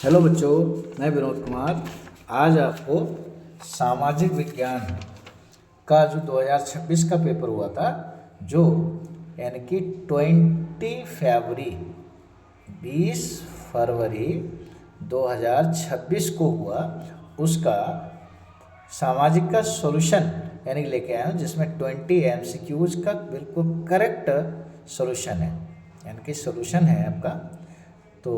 Hello बच्चों, मैं विनोद कुमार। आज आपको सामाजिक विज्ञान का जो 2026 का पेपर हुआ था, जो यानी कि 20 फरवरी 2026 को हुआ, उसका सामाजिक का सॉल्यूशन यानी लेके आया हूँ, जिसमें 20 MCQs का बिल्कुल करेक्ट सॉल्यूशन है, यानी कि सॉल्यूशन है आपका। तो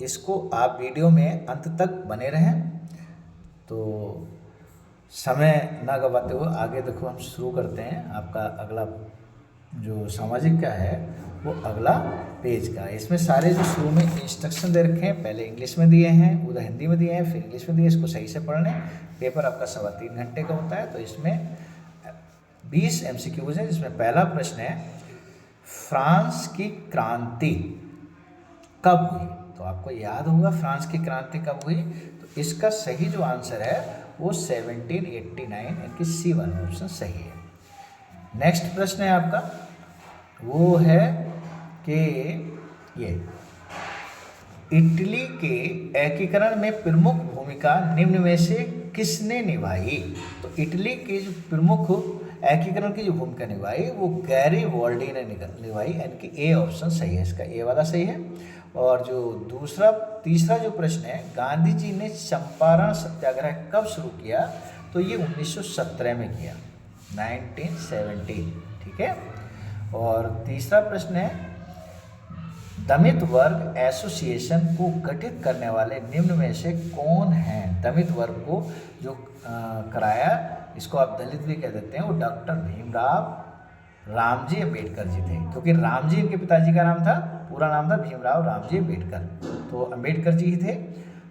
इसको आप वीडियो में अंत तक बने रहें। तो समय ना गवाते हुए आगे देखो, हम शुरू करते हैं। आपका अगला जो सामाजिक का है वो अगला पेज का। इसमें सारे जो शुरू में इंस्ट्रक्शन दे रखे हैं, पहले इंग्लिश में दिए हैं, उधर हिंदी में दिए हैं, फिर इंग्लिश में दिए। इसको सही से पढ़ लें। पेपर आपका 3.25 घंटे का होता है। तो इसमें 20 MCQs हैं, जिसमें पहला प्रश्न है, फ्रांस की क्रांति कब हुई? तो आपको याद होगा फ्रांस की क्रांति कब हुई। तो इसका सही जो आंसर है वो 1789, यानी कि सी वाला ऑप्शन सही है। नेक्स्ट प्रश्न है आपका, वो है कि ये इटली के एकीकरण में प्रमुख भूमिका निम्न में से किसने निभाई? तो इटली के जो प्रमुख एकीकरण की जो भूमिका निभाई वो गैरिबाल्डी ने निभाई, यानी कि ए ऑप्शन सही है। इसका ए वाला सही है। और जो तीसरा जो प्रश्न है, गांधी जी ने चंपारण सत्याग्रह कब शुरू किया? तो ये 1917 में किया, 1917। ठीक है। और तीसरा प्रश्न है, दमित वर्ग एसोसिएशन को गठित करने वाले निम्न में से कौन हैं? दमित वर्ग को जो कराया, इसको आप दलित भी कह देते हैं, वो डॉक्टर भीमराव रामजी अम्बेडकर जी थे, क्योंकि रामजी इनके पिताजी का नाम था, पूरा नाम था भीमराव रामजी अम्बेडकर। तो अम्बेडकर जी ही थे।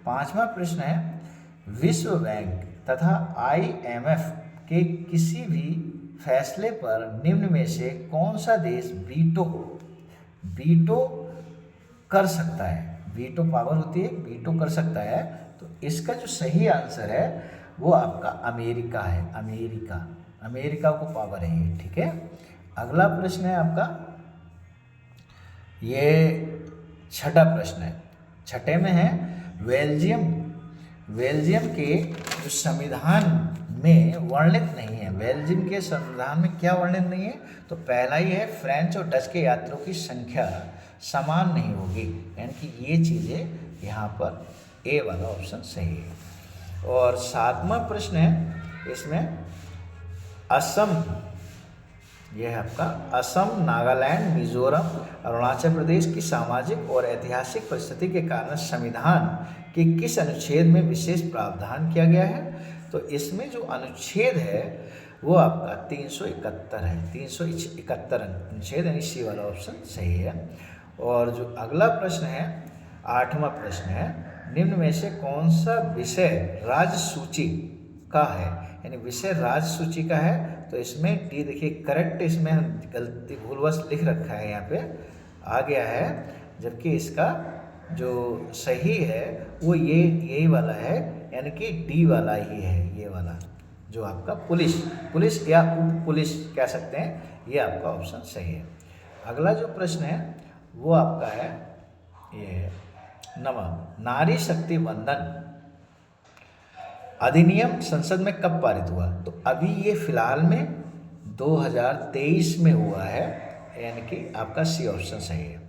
पांचवा प्रश्न है, विश्व बैंक तथा IMF के किसी भी फैसले पर निम्न में से कौन सा देश वीटो कर सकता है? वीटो पावर होती है, वीटो कर सकता है। तो इसका जो सही आंसर है वो आपका अमेरिका है। अमेरिका को पावर है ये। ठीक है। अगला प्रश्न है आपका, ये छठा प्रश्न है। छठे में है, बेल्जियम के जो संविधान में वर्णित नहीं है, बेल्जियम के संविधान में क्या वर्णित नहीं है? तो पहला ही है, फ्रेंच और डच के यात्रियों की संख्या समान नहीं होगी, यानी कि ये चीज़ें यहाँ पर ए वाला ऑप्शन सही है। और सातवां प्रश्न है, इसमें असम, यह है आपका असम, नागालैंड, मिजोरम, अरुणाचल प्रदेश की सामाजिक और ऐतिहासिक परिस्थिति के कारण संविधान के किस अनुच्छेद में विशेष प्रावधान किया गया है? तो इसमें जो अनुच्छेद है वो आपका 371 है, 371 अनुच्छेद, यानी सी वाला ऑप्शन सही है। और जो अगला प्रश्न है, आठवां प्रश्न है, निम्न में से कौन सा विषय राज्य सूची का है? यानी विषय राज्य सूची का है। तो इसमें डी देखिए करेक्ट, इसमें गलती भूलवश लिख रखा है, यहाँ पे आ गया है, जबकि इसका जो सही है वो यही वाला है, यानी कि डी वाला ही है, ये वाला जो आपका पुलिस या उप पुलिस कह सकते हैं, ये आपका ऑप्शन सही है। अगला जो प्रश्न है वो आपका है, ये नवा, नारी शक्ति वंदन अधिनियम संसद में कब पारित हुआ? तो अभी ये फिलहाल में 2023 में हुआ है, यानी कि आपका सी ऑप्शन सही है।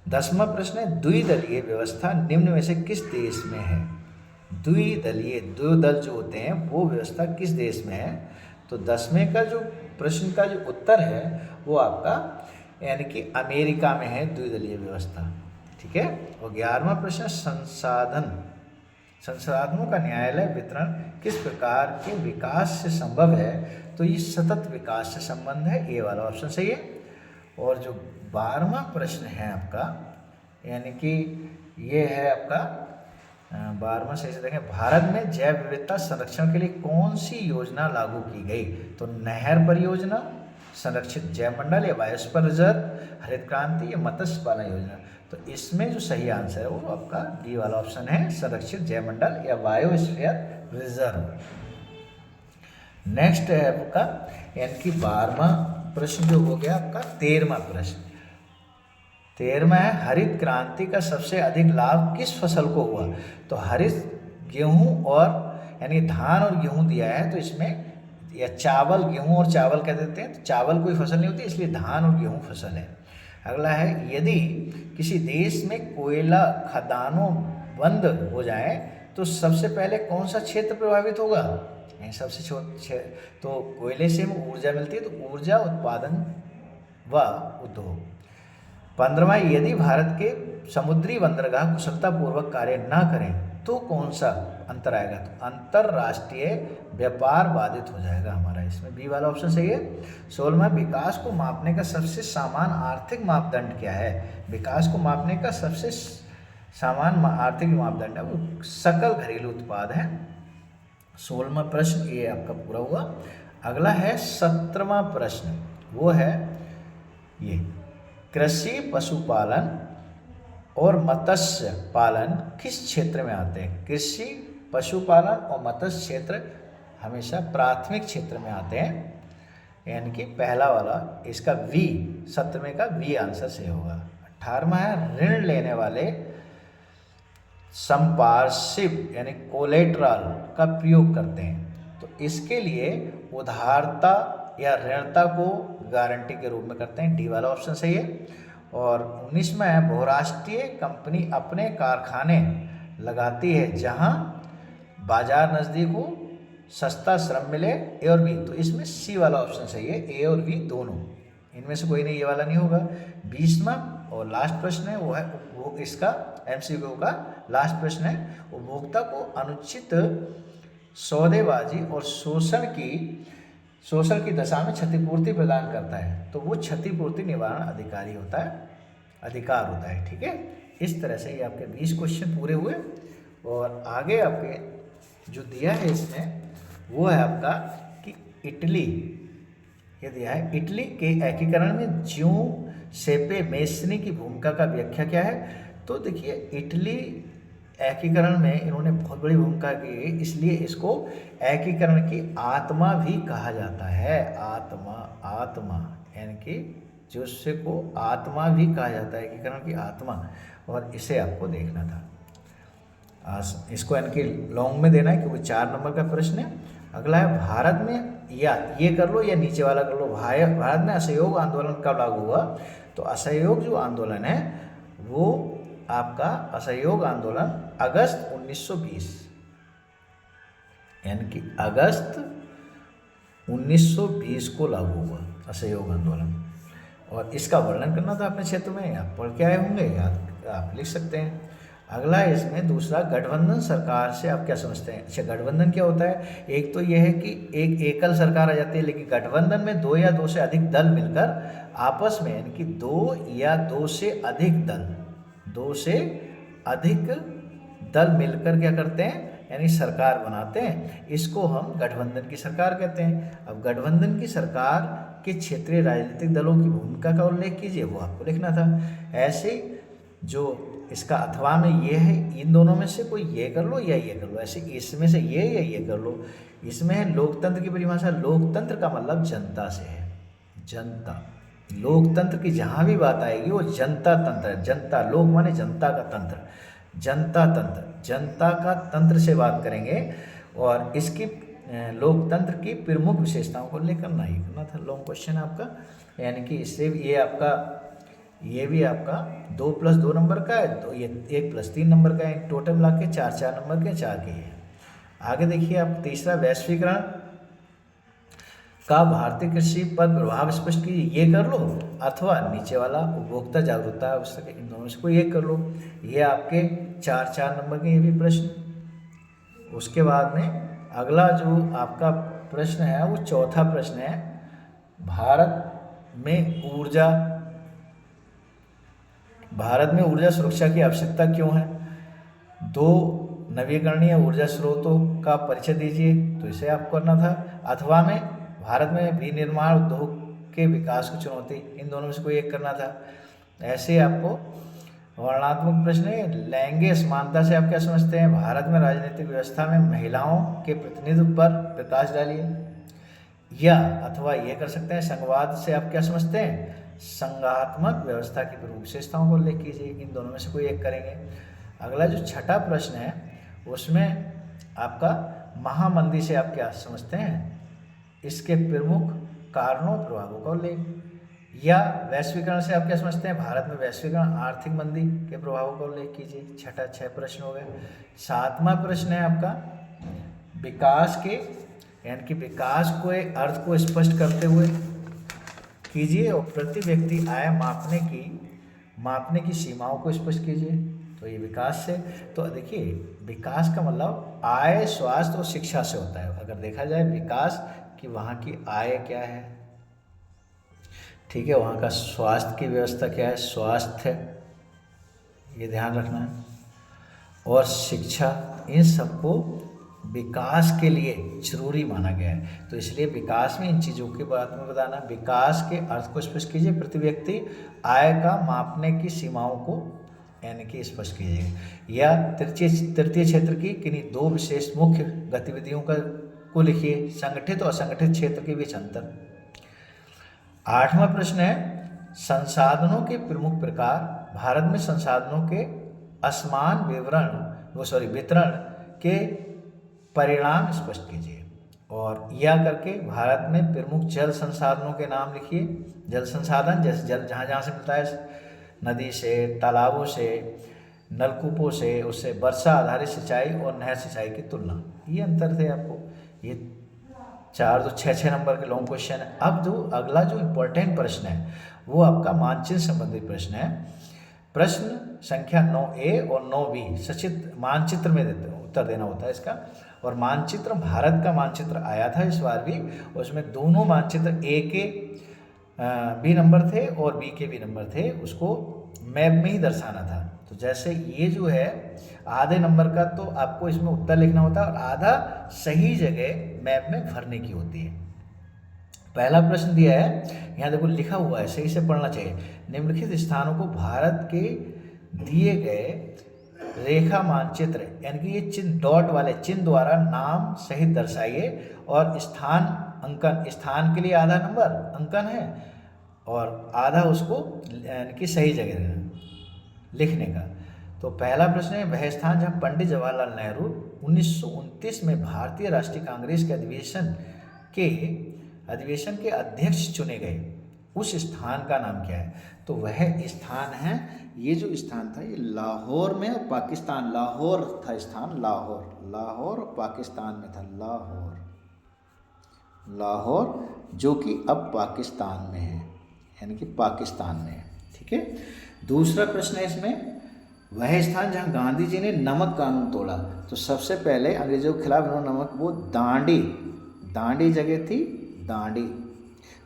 10वां प्रश्न है, द्विदलीय व्यवस्था निम्न में से किस देश में है? द्विदलीय, दो दल जो होते हैं वो व्यवस्था किस देश में है? तो 10वें का जो प्रश्न का जो उत्तर है वो आपका यानी कि अमेरिका में है द्विदलीय व्यवस्था। ठीक है। और 11वां प्रश्न, संसाधनों का न्यायालय वितरण किस प्रकार के विकास से संभव है? तो ये सतत विकास से संबंध है, ए वाला ऑप्शन सही है। और जो 12वां प्रश्न है आपका, यानी कि ये है आपका 12वां, सही से देखें, भारत में जैव विविधता संरक्षण के लिए कौन सी योजना लागू की गई? तो नहर परियोजना, संरक्षित जैव मंडल, या बायोस्फीयर रिजर्व, हरित क्रांति, या मत्स्य पालन योजना? तो इसमें जो सही आंसर है वो आपका डी वाला ऑप्शन है, संरक्षित जैव मंडल या बायोस्फीयर रिजर्व। नेक्स्ट है आपका, यानी कि 12वां प्रश्न जो हो गया आपका 13वां प्रश्न। 13वां है हरित क्रांति का सबसे अधिक लाभ किस फसल को हुआ। तो हरित गेहूं और यानी धान और गेहूं दिया है, तो इसमें या चावल, गेहूं और चावल कह देते हैं, तो चावल कोई फसल नहीं होती, इसलिए धान और गेहूं फसल है। अगला है यदि किसी देश में कोयला खदानों बंद हो जाए तो सबसे पहले कौन सा क्षेत्र प्रभावित होगा। यही सबसे तो कोयले से हमें ऊर्जा मिलती है, तो ऊर्जा उत्पादन व उद्योग। 15वां यदि भारत के समुद्री बंदरगाह कुशलतापूर्वक कार्य न करें तो कौन सा अंतर आएगा। तो अंतरराष्ट्रीय व्यापार बाधित हो जाएगा हमारा, इसमें बी वाला ऑप्शन सही है। 16वां विकास को मापने का सबसे सामान्य आर्थिक मापदंड क्या है। विकास को मापने का सबसे सामान्य आर्थिक मापदंड है वो सकल घरेलू उत्पाद है। 16वां प्रश्न ये आपका पूरा हुआ। अगला है 17वां प्रश्न, वो है ये कृषि पशुपालन और मत्स्य पालन किस क्षेत्र में आते हैं। कृषि पशुपालन और मत्स्य क्षेत्र हमेशा प्राथमिक क्षेत्र में आते हैं, यानी कि पहला वाला इसका वी 17वें का वी आंसर सही होगा। 18वां है ऋण लेने वाले संपार्श्विक यानी कोलेट्रल का प्रयोग करते हैं, तो इसके लिए उधारता या ऋणता को गारंटी के रूप में करते हैं, डी वाला ऑप्शन सही है। और 19वां है बहुराष्ट्रीय कंपनी अपने कारखाने लगाती है जहां बाजार नज़दीक हो, सस्ता श्रम मिले, ए और बी, तो इसमें सी वाला ऑप्शन सही है, ए और बी दोनों, इनमें से कोई नहीं, ये वाला नहीं होगा। 20वां और लास्ट प्रश्न है वो है वो इसका एमसीक्यू का लास्ट प्रश्न है, उपभोक्ता को अनुचित सौदेबाजी और शोषण की दशा में क्षतिपूर्ति प्रदान करता है, तो वो क्षतिपूर्ति निवारण अधिकारी होता है, अधिकार होता है। ठीक है, इस तरह से ये आपके 20 क्वेश्चन पूरे हुए। और आगे आपके जो दिया है इसमें वो है आपका कि इटली, ये दिया है इटली के एकीकरण में ज्यूसेप्पे मेस्नी की भूमिका का व्याख्या क्या है। तो देखिए इटली एकीकरण में इन्होंने बहुत बड़ी भूमिका की, इसलिए इसको एकीकरण की आत्मा भी कहा जाता है। आत्मा यानी कि जोसे को आत्मा भी कहा जाता है, एकीकरण की आत्मा, और इसे आपको देखना था। इसको यानी कि लॉन्ग में देना है क्योंकि 4 नंबर का प्रश्न है। अगला है भारत में, या ये कर लो या नीचे वाला कर लो, भारत में असहयोग आंदोलन कब लागू हुआ। तो असहयोग जो आंदोलन है वो आपका असहयोग आंदोलन अगस्त 1920 यानी कि अगस्त 1920 को लागू हुआ असहयोग आंदोलन। और इसका वर्णन करना था अपने क्षेत्र में, आप पढ़ के आए होंगे, याद आप लिख सकते हैं। अगला है इसमें दूसरा, गठबंधन सरकार से आप क्या समझते हैं। अच्छा, गठबंधन क्या होता है। एक तो यह है कि एक एकल सरकार आ जाती है, लेकिन गठबंधन में 2 या 2 से अधिक दल मिलकर आपस में, यानी कि 2 या 2 से अधिक दल, 2 से अधिक दल मिलकर क्या करते हैं, यानी सरकार बनाते हैं, इसको हम गठबंधन की सरकार कहते हैं। अब गठबंधन की सरकार के क्षेत्रीय राजनीतिक दलों की भूमिका का उल्लेख कीजिए, वो आपको लिखना था। ऐसे जो इसका अथवा में ये है, इन दोनों में से कोई ये कर लो या ये कर लो, ऐसे इसमें से ये या ये कर लो। इसमें है लोकतंत्र की परिभाषा, लोकतंत्र का मतलब जनता से है, जनता। लोकतंत्र की जहाँ भी बात आएगी वो जनता तंत्र है, जनता, लोक माने जनता का तंत्र, जनता तंत्र, जनता का तंत्र से बात करेंगे। और इसकी लोकतंत्र की प्रमुख विशेषताओं को लेकर नहीं करना था, लॉन्ग क्वेश्चन आपका, यानी कि इससे ये आपका ये भी आपका 2 + 2 नंबर का है, तो ये 1 + 3 नंबर का है, टोटल मिला के 4 नंबर के 4 के है। आगे देखिए आप तीसरा, वैश्वीकरण का भारतीय कृषि पर प्रभाव स्पष्ट कीजिए, ये कर लो, अथवा नीचे वाला उपभोक्ता जागरूकता आवश्यक है, इन दोनों से कोई एक कर लो। ये आपके 4 नंबर के ये भी प्रश्न। उसके बाद में अगला जो आपका प्रश्न है वो चौथा प्रश्न है, भारत में ऊर्जा सुरक्षा की आवश्यकता क्यों है। 2 नवीकरणीय ऊर्जा स्रोतों का परिचय दीजिए, तो इसे आपको करना था। अथवा में भारत में विनिर्माण उद्योग के विकास को चुनौती, इन दोनों में से कोई एक करना था। ऐसे आपको वर्णनात्मक प्रश्न है, लैंगिक असमानता से आप क्या समझते हैं। भारत में राजनीतिक व्यवस्था में महिलाओं के प्रतिनिधित्व पर प्रकाश डालिए, या अथवा ये कर सकते हैं, संघवाद से आप क्या समझते हैं। संघात्मक व्यवस्था की प्रमुख विशेषताओं को उल्लेख कीजिए। इन दोनों में से कोई एक करेंगे। अगला जो छठा प्रश्न है उसमें आपका महामंदी से आप क्या समझते हैं, इसके प्रमुख कारणों प्रभावों का उल्लेख। या वैश्वीकरण से आप क्या समझते हैं, भारत में वैश्वीकरण आर्थिक मंदी के प्रभावों का उल्लेख कीजिए। छठा 6 प्रश्न हो गए। सातवां प्रश्न है आपका विकास के, यानी कि विकास को अर्थ को स्पष्ट करते हुए कीजिए और प्रति व्यक्ति आय मापने की सीमाओं को स्पष्ट कीजिए। तो ये विकास से, तो देखिए विकास का मतलब आय, स्वास्थ्य और शिक्षा से होता है। अगर देखा जाए विकास कि वहाँ की आय क्या है, ठीक है, वहाँ का स्वास्थ्य की व्यवस्था क्या है, स्वास्थ्य, ये ध्यान रखना है, और शिक्षा, इन सबको विकास के लिए जरूरी माना गया है। तो इसलिए विकास में इन चीज़ों के बारे में बताना। विकास के अर्थ को स्पष्ट कीजिए, प्रति व्यक्ति आय का मापने की सीमाओं को यानी कि स्पष्ट कीजिए। या तृतीय क्षेत्र की किन्हीं 2 विशेष मुख्य गतिविधियों को लिखिए, संगठित और असंगठित क्षेत्र के बीच अंतर। 8वां प्रश्न है संसाधनों के प्रमुख प्रकार। भारत में संसाधनों के असमान वितरण के परिणाम स्पष्ट कीजिए। और या करके भारत में प्रमुख जल संसाधनों के नाम लिखिए। जल संसाधन जैसे जल जहाँ से मिलता है, नदी से, तालाबों से, नलकूपों से, उससे वर्षा आधारित सिंचाई और नहर सिंचाई की तुलना, ये अंतर थे आपको। ये 4 तो 6 नंबर के लॉन्ग क्वेश्चन है। अब जो अगला जो इम्पोर्टेंट प्रश्न है वो आपका मानचित्र संबंधित प्रश्न है। प्रश्न संख्या 9A और 9B सचित्र मानचित्र में उत्तर देना होता है इसका। और मानचित्र, भारत का मानचित्र आया था इस बार भी, उसमें दोनों मानचित्र A के B नंबर थे और B के B नंबर थे, उसको मैप में ही दर्शाना था। तो जैसे ये जो है आधे नंबर का तो आपको इसमें उत्तर लिखना होता है और आधा सही जगह मैप में भरने की होती है। पहला प्रश्न दिया है, यहाँ देखो लिखा हुआ है, सही से पढ़ना चाहिए। निम्नलिखित स्थानों को भारत के दिए गए रेखा मानचित्र यानी कि ये चिन्ह, डॉट वाले चिन्ह द्वारा नाम सहित दर्शाइए और स्थान के लिए आधा नंबर अंकन है और आधा उसको यानी कि सही जगह लिखने का। तो पहला प्रश्न है वह स्थान जहां पंडित जवाहरलाल नेहरू 1929 में भारतीय राष्ट्रीय कांग्रेस के अधिवेशन के अध्यक्ष चुने गए, उस स्थान का नाम क्या है। तो वह स्थान है, ये जो स्थान था ये लाहौर में और पाकिस्तान, लाहौर था स्थान, लाहौर और पाकिस्तान में था, लाहौर जो कि अब पाकिस्तान में है, यानी कि पाकिस्तान में है, ठीक है। दूसरा प्रश्न है इसमें वह स्थान जहां गांधी जी ने नमक कानून तोड़ा। तो सबसे पहले अंग्रेजों के खिलाफ इन्होंने नमक, वो दांडी जगह थी,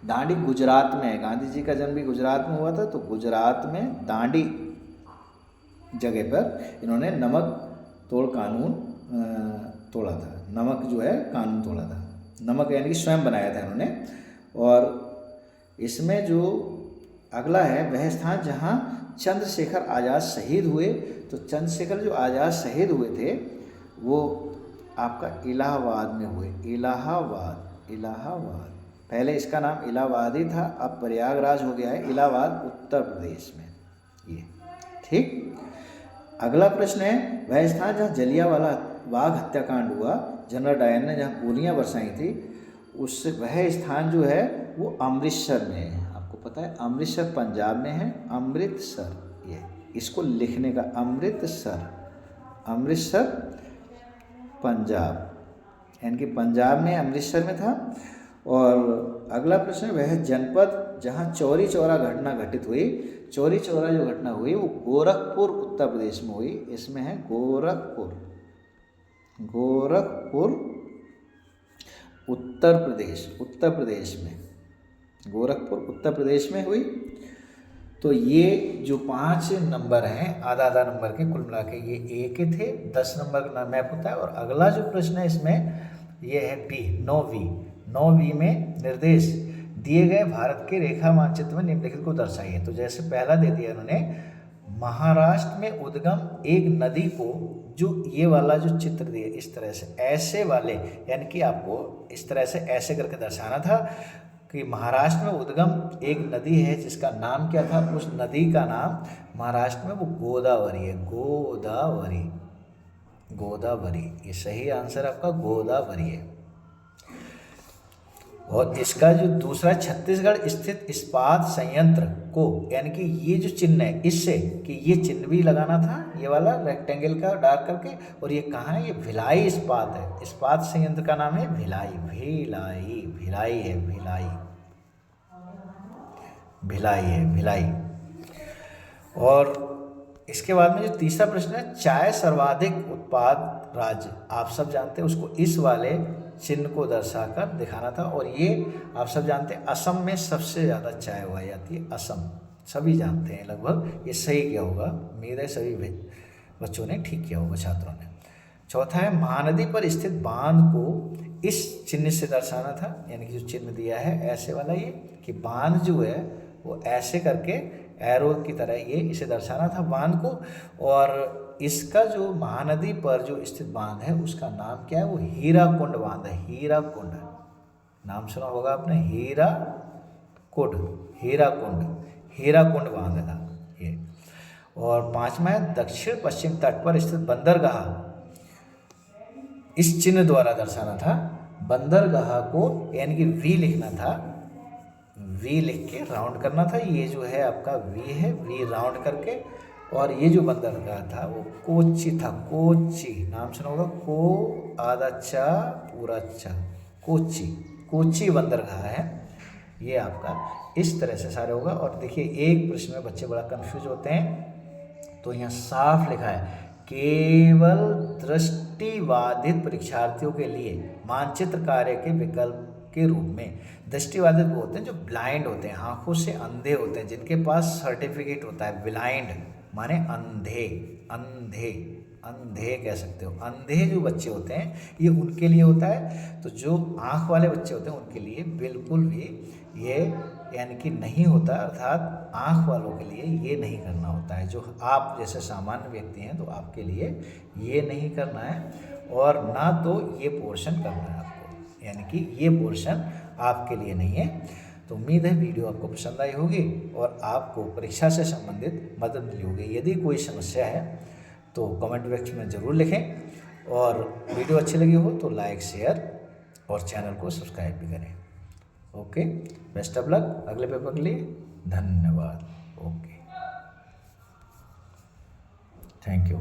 दांडी गुजरात में है। गांधी जी का जन्म भी गुजरात में हुआ था, तो गुजरात में दांडी जगह पर इन्होंने नमक तोड़ कानून तोड़ा था, नमक जो है कानून तोड़ा था, नमक यानी कि स्वयं बनाया था इन्होंने। और इसमें जो अगला है वह स्थान जहां चंद्रशेखर आज़ाद शहीद हुए। तो चंद्रशेखर जो आज़ाद शहीद हुए थे वो आपका इलाहाबाद में हुए, इलाहाबाद। पहले इसका नाम इलाहाबाद ही था, अब प्रयागराज हो गया है, इलाहाबाद उत्तर प्रदेश में, ये ठीक। अगला प्रश्न है वह स्थान जहाँ जलियांवाला बाग हत्याकांड हुआ, जनरल डायर ने जहाँ गोलियां बरसाई थी, उससे वह स्थान जो है वो अमृतसर में है। आपको पता है अमृतसर पंजाब में है, अमृतसर, ये इसको लिखने का, अमृतसर पंजाब, यानी कि पंजाब में अमृतसर में था। और अगला प्रश्न वह जनपद जहाँ चौरी चौरा घटना घटित हुई। चौरी चौरा जो घटना हुई वो गोरखपुर उत्तर प्रदेश में हुई, इसमें है गोरखपुर उत्तर प्रदेश में, गोरखपुर उत्तर प्रदेश में हुई। तो ये जो 5 नंबर हैं आधा नंबर के, कुल मिला के ये A के थे, 10 नंबर का मैप होता है। और अगला जो प्रश्न है इसमें ये है B, 9B में निर्देश दिए गए भारत के रेखा मानचित्र में निम्नलिखित को दर्शाइए। तो जैसे पहला दे दिया उन्होंने, महाराष्ट्र में उद्गम एक नदी को, जो ये वाला जो चित्र दिया इस तरह से, ऐसे वाले, यानी कि आपको इस तरह से ऐसे करके दर्शाना था कि महाराष्ट्र में उद्गम एक नदी है जिसका नाम क्या था, उस नदी का नाम महाराष्ट्र में वो गोदावरी है, गोदावरी, गोदावरी, ये सही आंसर आपका गोदावरी है। और इसका जो दूसरा, छत्तीसगढ़ स्थित इस्पात संयंत्र को, यानी कि ये जो चिन्ह है इससे, कि ये चिन्ह भी लगाना था, ये वाला रेक्टेंगल का डार्क करके, और ये कहाँ है, ये भिलाई इस्पात है, इस्पात संयंत्र का नाम है भिलाई, भिलाई, भिलाई है, भिलाई, भिलाई है, भिलाई। और इसके बाद में जो तीसरा प्रश्न है, चाय सर्वाधिक उत्पाद राज्य, आप सब जानते हैं उसको इस वाले चिन्ह को दर्शाकर दिखाना था, और ये आप सब जानते हैं असम में सबसे ज़्यादा चाय उगाई जाती है, असम, सभी जानते हैं लगभग। ये सही क्या होगा, उम्मीद है सभी बच्चों ने ठीक किया होगा, छात्रों ने। चौथा है, महानदी पर स्थित बांध को इस चिन्ह से दर्शाना था, यानी कि जो चिन्ह दिया है ऐसे वाला, ये कि बांध जो है वो ऐसे करके एरो की तरह ये इसे दर्शाना था बांध को। और इसका जो महानदी पर जो स्थित बांध है उसका नाम क्या है, वो हीराकुंड बांध है, हीराकुंड, नाम सुना होगा आपने, हीराकुंड, हीराकुंड, हीराकुंड बांध था ये। और पांचवा है, दक्षिण पश्चिम तट पर स्थित बंदरगाह, इस चिन्ह द्वारा दर्शाना था, बंदरगाह को यानी कि वी लिखना था, वी लिख के राउंड करना था, ये जो है आपका वी है, वी राउंड करके। और ये जो बंदरगाह था वो कोच्चि था, कोच्चि, नाम सुना होगा, को आधा चा पूरा चा, कोच्चि, कोच्चि बंदरगाह है ये आपका। इस तरह से सारे होगा। और देखिए एक प्रश्न में बच्चे बड़ा कंफ्यूज होते हैं, तो यहाँ साफ लिखा है, केवल दृष्टिबाधित परीक्षार्थियों के लिए मानचित्र कार्य के विकल्प के रूप में, दृष्टिबाधित वो होते हैं जो ब्लाइंड होते हैं, आंखों से अंधे होते हैं, जिनके पास सर्टिफिकेट होता है, ब्लाइंड माने अंधे, अंधे, अंधे कह सकते हो, अंधे जो बच्चे होते हैं ये उनके लिए होता है। तो जो आँख वाले बच्चे होते हैं उनके लिए बिल्कुल भी ये यानी कि नहीं होता, अर्थात आँख वालों के लिए ये नहीं करना होता है। जो आप जैसे सामान्य व्यक्ति हैं तो आपके लिए ये नहीं करना है, और ना तो ये पोर्शन करना है आपको, यानी कि ये पोर्शन आपके लिए नहीं है। तो उम्मीद है वीडियो आपको पसंद आई होगी और आपको परीक्षा से संबंधित मदद मिली होगी। यदि कोई समस्या है तो कमेंट बॉक्स में ज़रूर लिखें, और वीडियो अच्छी लगी हो तो लाइक, शेयर और चैनल को सब्सक्राइब भी करें। ओके, बेस्ट ऑफ लक अगले पेपर के लिए। धन्यवाद। Okay, thank you.